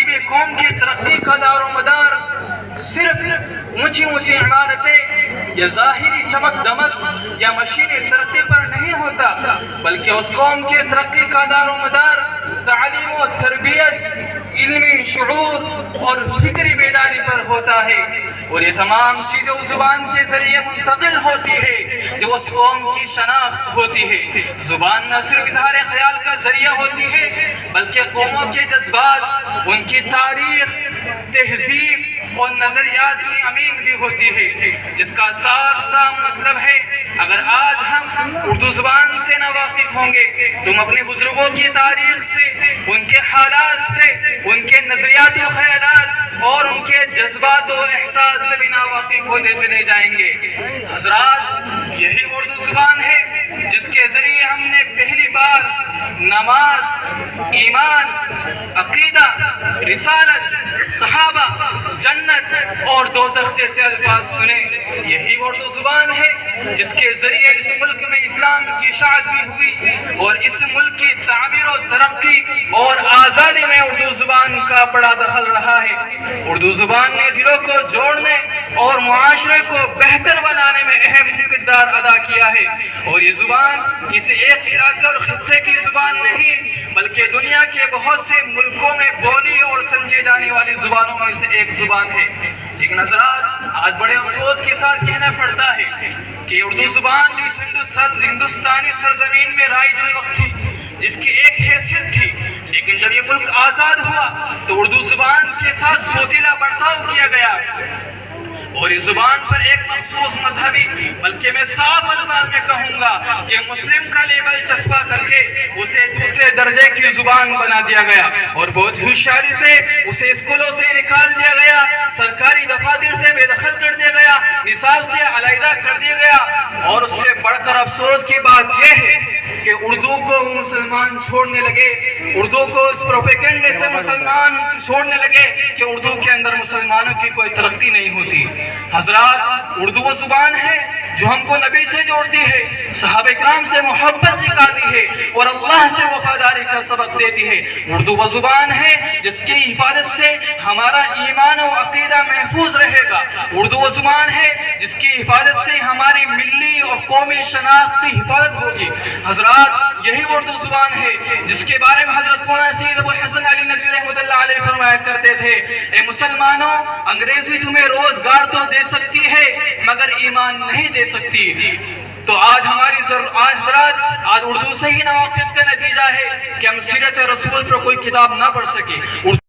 کسی بھی قوم کی ترقی کا دار و مدار صرف اونچی اونچی عمارتیں یا ظاہری چمک دمک یا مشینی ترقی پر نہیں ہوتا، بلکہ اس قوم کے ترقی کا دار و مدار تعلیم و تربیت، علمی شعور اور فکری بیداری پر ہوتا ہے، اور یہ تمام چیزیں اس زبان کے ذریعے منتقل ہوتی ہے جو اس قوم کی شناخت ہوتی ہے۔ زبان نہ صرف اظہار خیال کا ذریعہ ہوتی ہے بلکہ قوموں کے جذبات، ان کی تاریخ، تہذیب اور نظریات کی امین بھی ہوتی ہے، جس کا صاف صاف مطلب ہے اگر آج ہم اردو زبان سے نہ واقف ہوں گے تم اپنے بزرگوں کی تاریخ سے، ان کے حالات سے، ان کے نظریات و خیالات اور ان کے جذبات و احساس سے بھی نا واقف ہوتے چلے جائیں گے۔ حضرات، یہی اردو زبان ہے جس کے ذریعے ہم نے پہلی بار نماز، ایمان، عقیدہ، رسالت، صحابہ، جنت اور دوزخ جیسے الفاظ سنے۔ یہی اردو زبان ہے جس کے ذریعے اس ملک میں اسلام کی اشاعت بھی ہوئی، اور اس ملک کی تعمیر و ترقی اور آزادی میں اردو زبان کا بڑا دخل رہا ہے۔ اردو زبان نے دلوں کو جوڑنے اور معاشرے کو بہتر بنانے میں اہم کردار ادا کیا ہے، اور یہ زبان کسی ایک علاقے اور خطے کی زبان نہیں بلکہ دنیا کے بہت سے ملکوں میں بولی اور سمجھے جانے والی زبانوں میں سے ایک زبان ہے۔ لیکن حضرات، آج بڑے افسوس کے ساتھ کہنا پڑتا ہے کہ اردو زبان جو اس ہندوستانی سرزمین میں رائج الوقت تھی، جس کی ایک حیثیت تھی، لیکن جب یہ ملک آزاد ہوا تو اردو زبان کے ساتھ سوتیلا برتاؤ کیا گیا، اور اس زبان پر ایک مخصوص مذہبی، بلکہ میں صاف الفاظ میں کہوں گا کہ مسلم کا لیبل چسپا کر کے اسے دوسرے درجے کی زبان بنا دیا گیا، اور بہت ہوشیاری سے اسے اسکولوں سے نکال دیا گیا، سرکاری دفاتر سے بے دخل کر دیا گیا، نصاب سے علیحدہ کر دیا گیا۔ اور اس سے بڑھ کر افسوس کی بات یہ ہے کہ اردو کو مسلمان چھوڑنے لگے، اردو کو اس پروپیگنڈے سے مسلمان چھوڑنے لگے کہ اردو کے اندر مسلمانوں کی کوئی ترقی نہیں ہوتی۔ حضرات، اردو وہ زبان ہے جو ہم کو نبی سے جوڑتی ہے، صحابہ کرام سے محبت سکھاتی ہے اور اللہ سے وفاداری کا سبق دیتی ہے۔ اردو وہ زبان ہے جس کی حفاظت سے ہمارا ایمان و عقیدہ محفوظ رہے گا۔ اردو وہ زبان ہے جس کی حفاظت سے ہماری ملی اور قومی شناخت کی حفاظت ہوگی۔ حضرات، یہی اردو زبان ہے جس کے بارے میں حضرت مولانا سید ابو الحسن علی ندوی رحمۃ اللہ علیہ فرمایا کرتے تھے، اے مسلمانوں، انگریزی تمہیں روزگار تو دے سکتی ہے مگر ایمان نہیں دے سکتی۔ تو آج ہماری حضرات، آج اردو سے ہی نواقص کا نتیجہ ہے کہ ہم سیرت رسول پر کوئی کتاب نہ پڑھ سکے۔